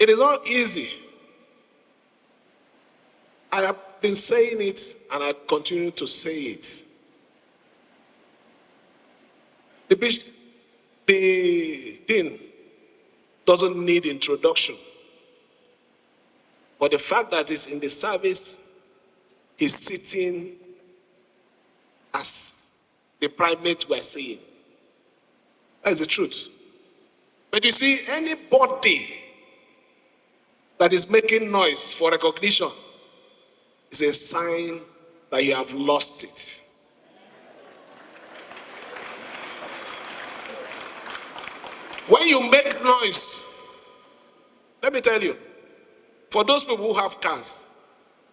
It is not easy. I have been saying it and I continue to say it. The dean doesn't need introduction. But the fact that he's in the service, he's sitting as the primate we're saying. That is the truth. But you see, anybody that is making noise for recognition is a sign that you have lost it. When you make noise, let me tell you, for those people who have cars,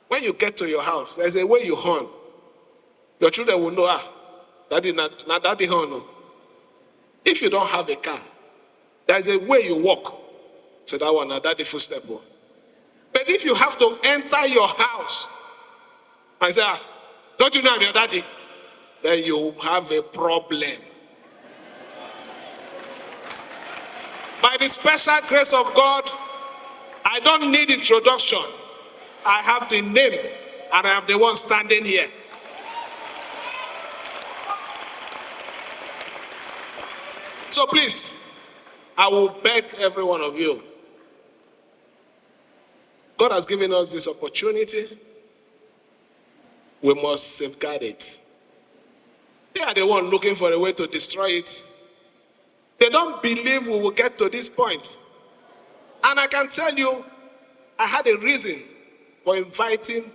when you get to your house, there's a way you horn. Your children will know, daddy, not daddy horn. No. If you don't have a car, there's a way you walk. So that one, not daddy footstep. But if you have to enter your house and say, don't you know I'm your daddy? Then you have a problem. By the special grace of God, I don't need introduction. I have the name and I am the one standing here. So please, I will beg every one of you. God has given us this opportunity. We must safeguard it. They are the one looking for a way to destroy it. They don't believe we will get to this point. And I can tell you, I had a reason for inviting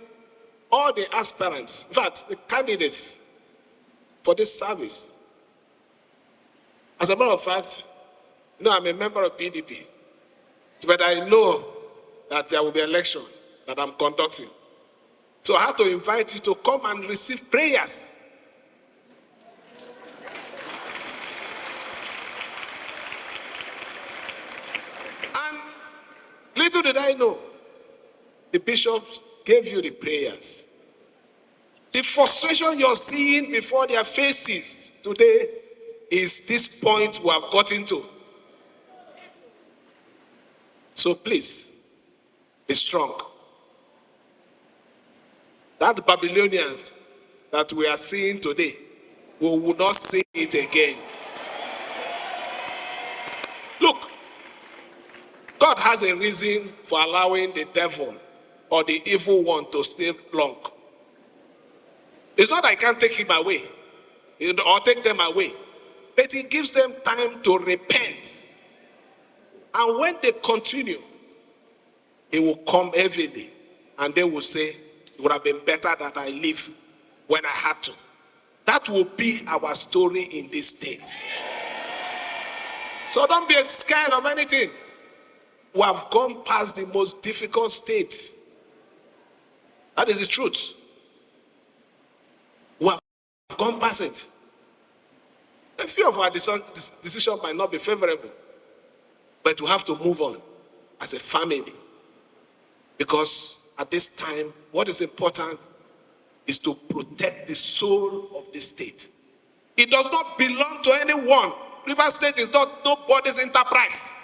all the aspirants, in fact, the candidates for this service. As a matter of fact, I'm a member of PDP, but I know that there will be an election that I'm conducting. So I had to invite you to come and receive prayers. And little did I know, the bishop gave you the prayers. The frustration you're seeing before their faces today is this point we have gotten to. So please, be strong. That Babylonian that we are seeing today, we will not see it again. Look, God has a reason for allowing the devil or the evil one to stay long. It's not that I can't take him away or take them away, but he gives them time to repent. And when they continue, he will come heavily and they will say, it would have been better that I live when I had to. That will be our story in this state. So don't be scared of anything. We have gone past the most difficult state. That is the truth. We have gone past it. A few of our decisions might not be favorable, but we have to move on as a family. Because at this time, what is important is to protect the soul of the state. It does not belong to anyone. River State is not nobody's enterprise.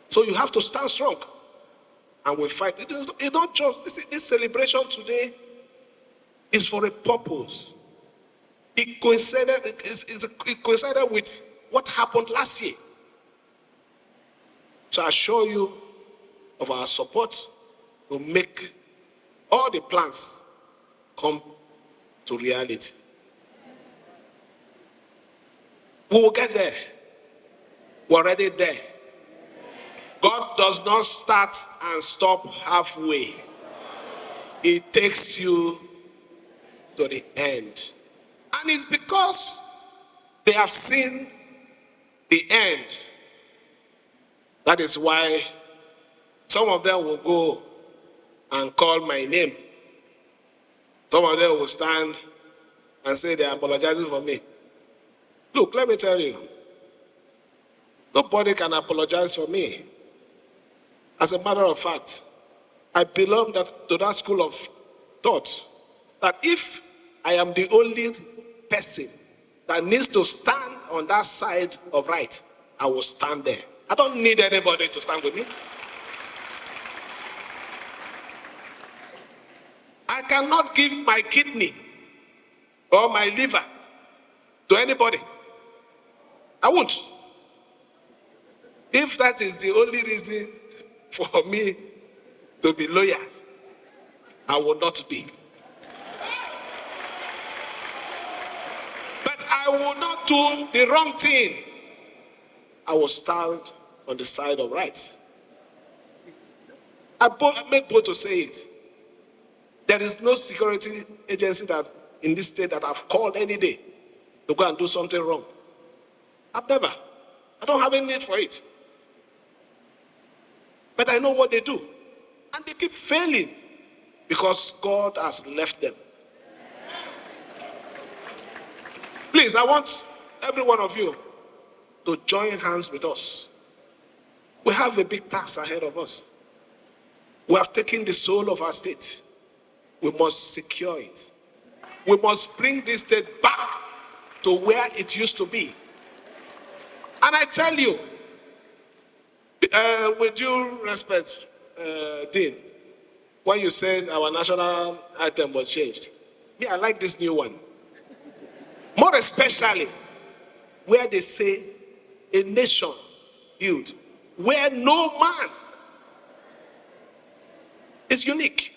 So you have to stand strong. And we fight. It's not just, this celebration today is for a purpose. It coincided with what happened last year. So I assure you of our support to make all the plans come to reality. We will get there. We're already there. God does not start and stop halfway. He takes you to the end. And it's because they have seen the end. That is why some of them will go and call my name. Some of them will stand and say they are apologizing for me. Look, let me tell you, nobody can apologize for me. As a matter of fact, I belong to that school of thought that if I am the only person that needs to stand on that side of right, I will stand there. I don't need anybody to stand with me. I cannot give my kidney or my liver to anybody. I won't. If that is the only reason for me to be loyal, I will not be. But I will not do the wrong thing. I will stand on the side of right. I make bold to say it. There is no security agency that in this state that I've called any day to go and do something wrong. I've never. I don't have any need for it. But I know what they do. And they keep failing because God has left them. Please, I want every one of you to join hands with us. We have a big task ahead of us. We have taken the soul of our state. We must secure it. We must bring this state back to where it used to be. And I tell you, with due respect, Dean, when you said our national item was changed, me, I like this new one. More especially where they say a nation built, where no man is unique.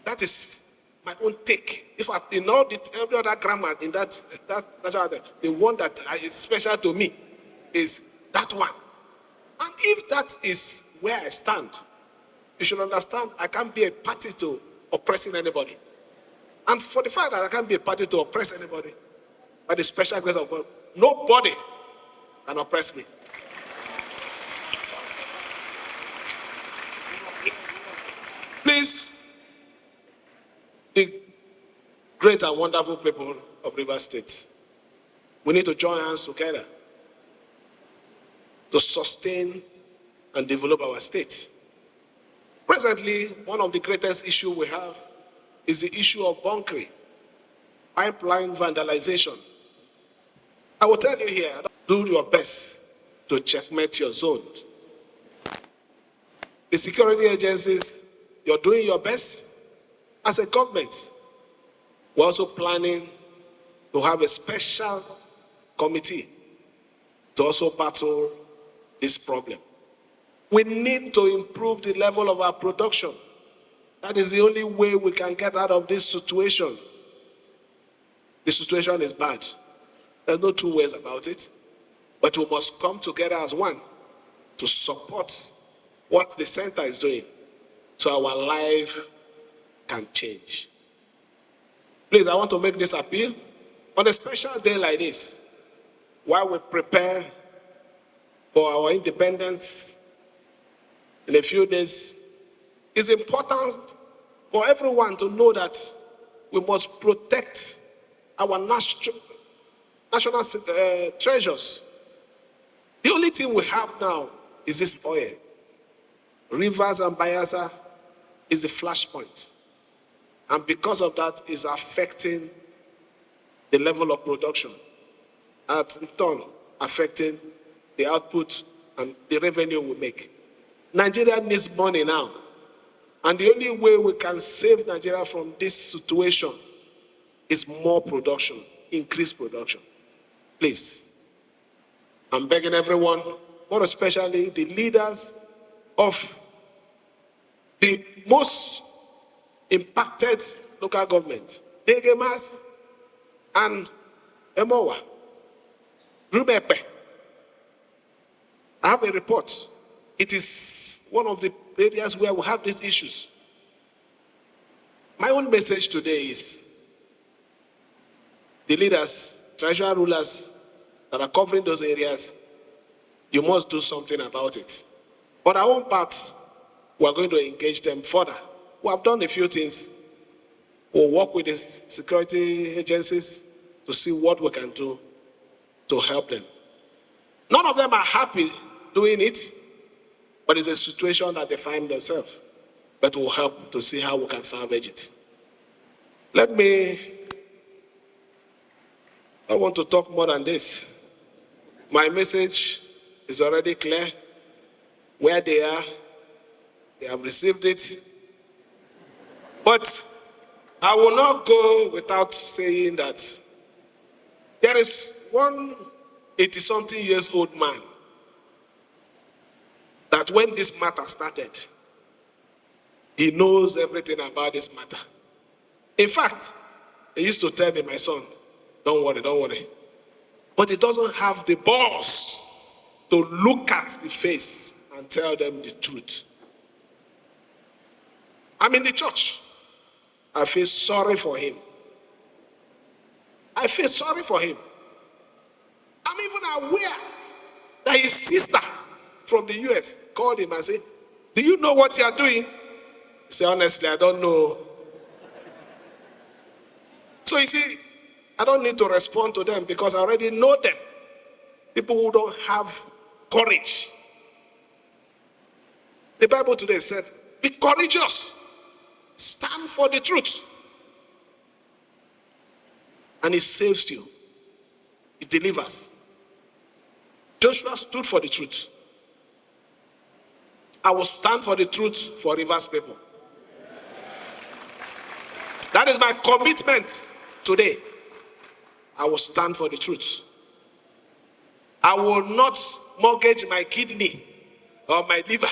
That is my own take. If I, in all every other grammar in that the one that is special to me is that one. And if that is where I stand, you should understand I can't be a party to oppressing anybody. And for the fact that I can't be a party to oppress anybody, by the special grace of God, nobody can oppress me. Please, the great and wonderful people of Rivers State, we need to join hands together to sustain and develop our state. Presently, one of the greatest issues we have is the issue of bunkering, pipeline vandalization. I will tell you here, do your best to checkmate your zone. The security agencies, you're doing your best. As a government, we're also planning to have a special committee to also battle this problem. We need to improve the level of our production. That is the only way we can get out of this situation. The situation is bad. There's no two ways about it. But we must come together as one to support what the center is doing so our life can change. Please, I want to make this appeal. On a special day like this, while we prepare for our independence in a few days, it's important for everyone to know that we must protect our national treasures. The only thing we have now is this oil. Rivers and Bayelsa is the flashpoint. And because of that, is affecting the level of production. And in turn, affecting the output and the revenue we make. Nigeria needs money now. And the only way we can save Nigeria from this situation is more production, increased production. Please, I'm begging everyone, more especially the leaders of the most impacted local government, Degemas and Emowa, Rumepe. I have a report. It is one of the areas where we have these issues. My own message today is the leaders, treasurer rulers that are covering those areas, you must do something about it. On our own part, we are going to engage them further. We have done a few things. We'll work with the security agencies to see what we can do to help them. None of them are happy doing it, but it's a situation that they find themselves. But we'll help to see how we can salvage it. I want to talk more than this. My message is already clear. Where they are, they have received it. But I will not go without saying that there is one 80-something years old man that when this matter started, he knows everything about this matter. In fact, he used to tell me, my son, don't worry. But he doesn't have the balls to look at the face and tell them the truth. I'm in the church. I feel sorry for him. I'm even aware that his sister from the US called him and said, do you know what you are doing? He said, honestly, I don't know. So you see, I don't need to respond to them because I already know them. People who don't have courage. The Bible today said, be courageous. Stand for the truth. And it saves you. It delivers. Joshua stood for the truth. I will stand for the truth for Rivers people. That is my commitment today. I will stand for the truth. I will not mortgage my kidney or my liver.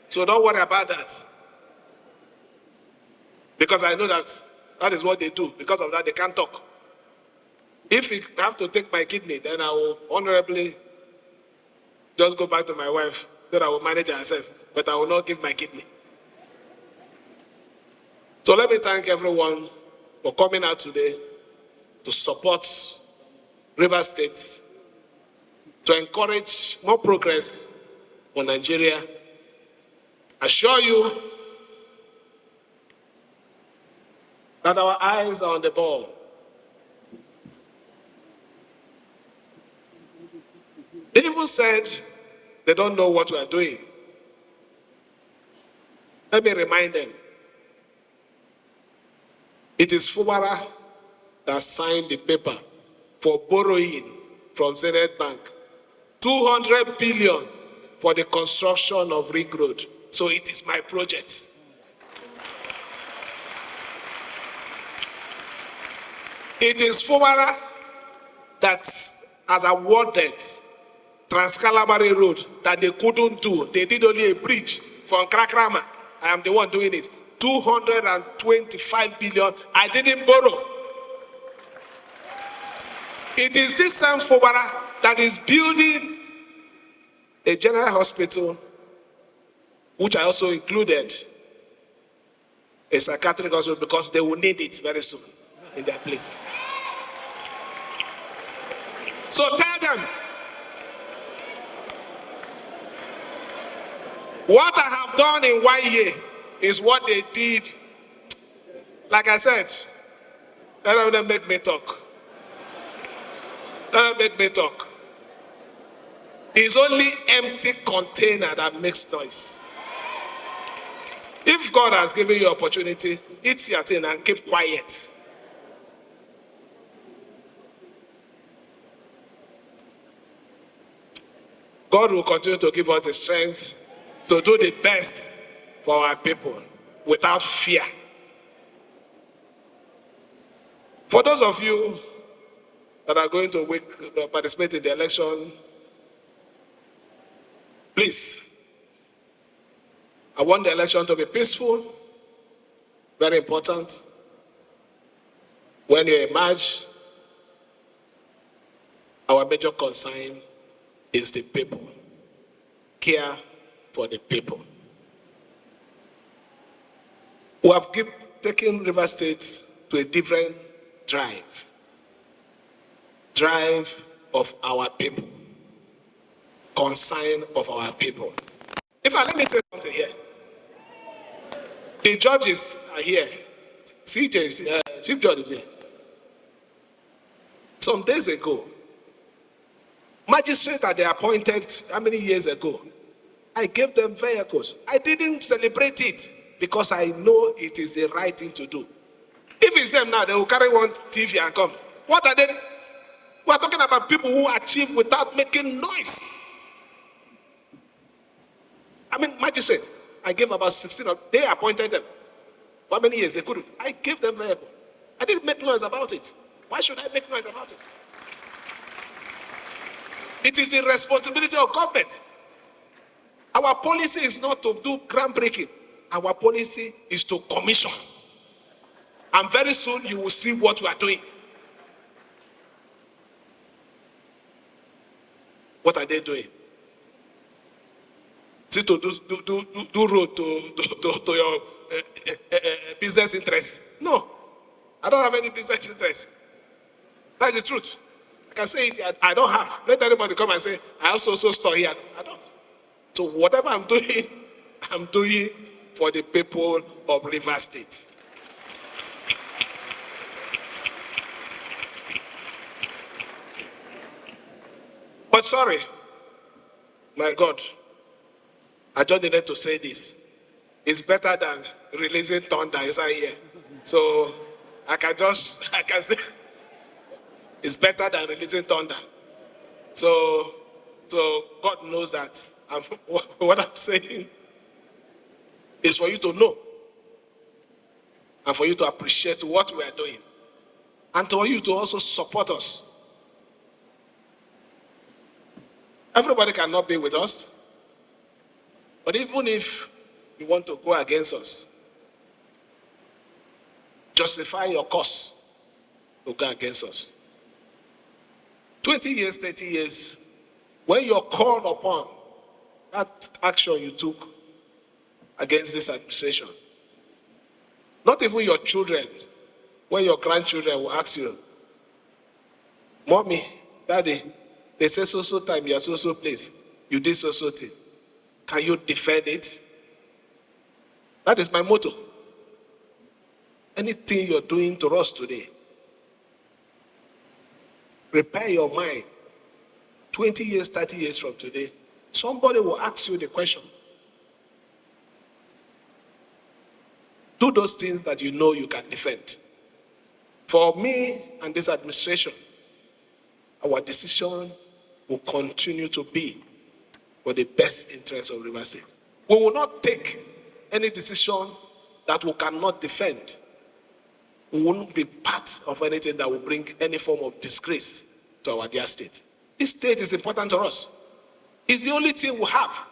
So don't worry about that. Because I know that that is what they do. Because of that, they can't talk. If I have to take my kidney, then I will honorably just go back to my wife. Then I will manage herself. But I will not give my kidney. So let me thank everyone for coming out today to support Rivers State, to encourage more progress for Nigeria. I assure you that our eyes are on the ball. They even said they don't know what we are doing. Let me remind them. It is Fubara that signed the paper for borrowing from Zenith Bank 200 billion for the construction of Ring Road. So it is my project. It is Fubara that has awarded Trans-Calabari Road that they couldn't do. They did only a bridge from Krakrama. I am the one doing it. 225 billion. I didn't borrow. It is this same Fubara that is building a general hospital, which I also included a psychiatric hospital because they will need it very soon in their place. So tell them, what I have done in 1 year is what they did. Like I said, let them make me talk. Let them make me talk. It's only empty container that makes noise. If God has given you opportunity, eat your thing and keep quiet. God will continue to give us the strength to do the best for our people without fear. For those of you that are going to participate in the election, please, I want the election to be peaceful, very important. When you emerge, our major concern is the people. Care for the people. We have taken Rivers State to a different drive of our people, concern of our people. In fact, let me say something here. The judges are here. Chief Judge is here. Some days ago, magistrates that they appointed how many years ago, I gave them vehicles. I didn't celebrate it because I know it is the right thing to do. If it's them now, they will carry one TV and come. What are they? We are talking about people who achieve without making noise. I mean, magistrates, I gave about 16 of them. They appointed them. For how many years? They couldn't. I gave them vehicle. I didn't make noise about it. Why should I make noise about it? It is the responsibility of government. Our policy is not to do groundbreaking. Our policy is to commission. And very soon you will see what we are doing. What are they doing? Is it to do road to your business interest? No. I don't have any business interest. That's the truth. I can say it, I don't have. Let anybody come and say, I also store here. I don't. So whatever I'm doing for the people of Rivers State. But sorry, my God, I just needed to say this. It's better than releasing thunder inside here. So I can say it's better than releasing thunder. So God knows that what I'm saying is for you to know and for you to appreciate what we are doing and for you to also support us. Everybody cannot be with us, but even if you want to go against us, justify your cause to go against us. 20 years, 30 years, when you're called upon, that action you took against this administration, not even your children, when your grandchildren will ask you, Mommy, Daddy, they say so time, you're so place, you did so thing. Can you defend it? That is my motto. Anything you're doing to us today, prepare your mind. 20 years, 30 years from today, somebody will ask you the question. Do those things that you know you can defend. For me and this administration, our decision will continue to be for the best interest of Rivers State. We will not take any decision that we cannot defend. We won't be part of anything that will bring any form of disgrace to our dear state. This state is important to us. It's the only thing we have.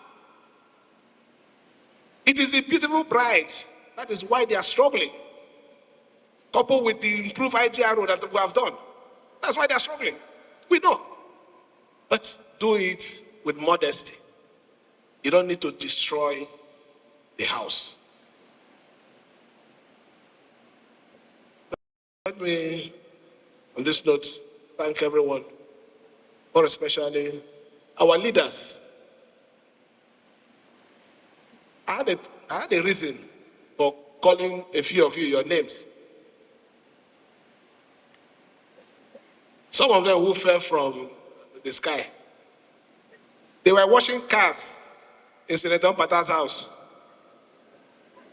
It is a beautiful bride. That is why they are struggling. Coupled with the improved IGRO that we have done. That's why they are struggling. We know. But do it with modesty. You don't need to destroy the house. Let me, on this note, thank everyone, more especially our leaders. I had a reason for calling a few of you your names. Some of them who fell from the sky. They were washing cars in Senator Pata's house.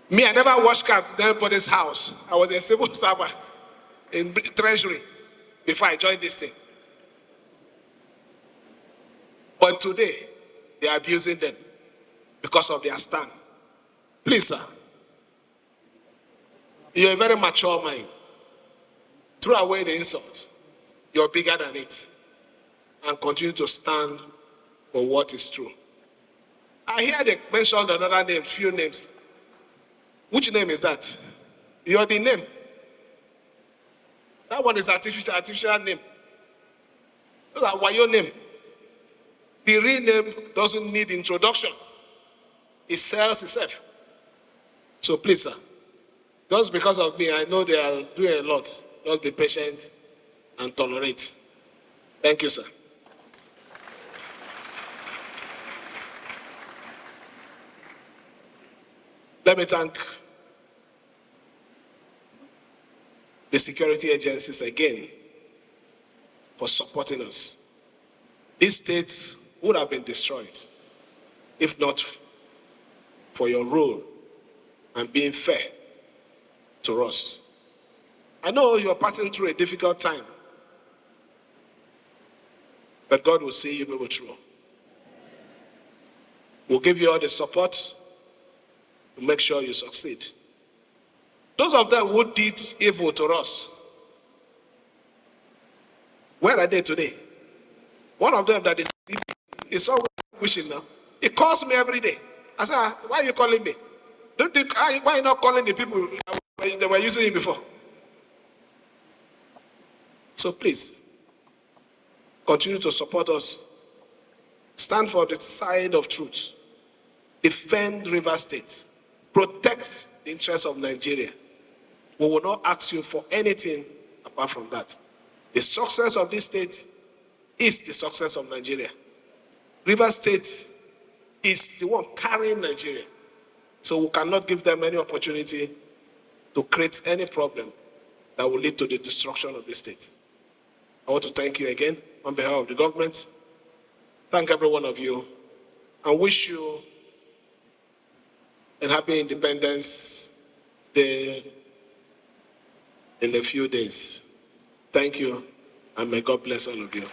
Me, I never washed cars in anybody's house. I was a civil servant in Treasury before I joined this thing. But today, they are abusing them because of their stand. Please, sir, you're a very mature mind. Throw away the insult. You're bigger than it. And continue to stand for what is true. I hear they mentioned another name, few names. Which name is that? You're the name. That one is artificial name. Those are Wayo name. The real name doesn't need introduction. It sells itself. So please, sir, just because of me, I know they are doing a lot. Just be patient and tolerate. Thank you, sir. Let me thank the security agencies again for supporting us. This state would have been destroyed if not for your role and being fair to us. I know you're passing through a difficult time. But God will see you people through. We'll give you all the support to make sure you succeed. Those of them who did evil to us, where are they today? One of them that is always wishing now. He calls me every day. I say, why are you calling me? Why are you not calling the people that were using it before? So please, continue to support us. Stand for the side of truth. Defend River State. Protect the interests of Nigeria. We will not ask you for anything apart from that. The success of this state is the success of Nigeria. River State is the one carrying Nigeria. So we cannot give them any opportunity to create any problem that will lead to the destruction of the state. I want to thank you again on behalf of the government. Thank every one of you and wish you a happy Independence Day in a few days. Thank you, and may God bless all of you.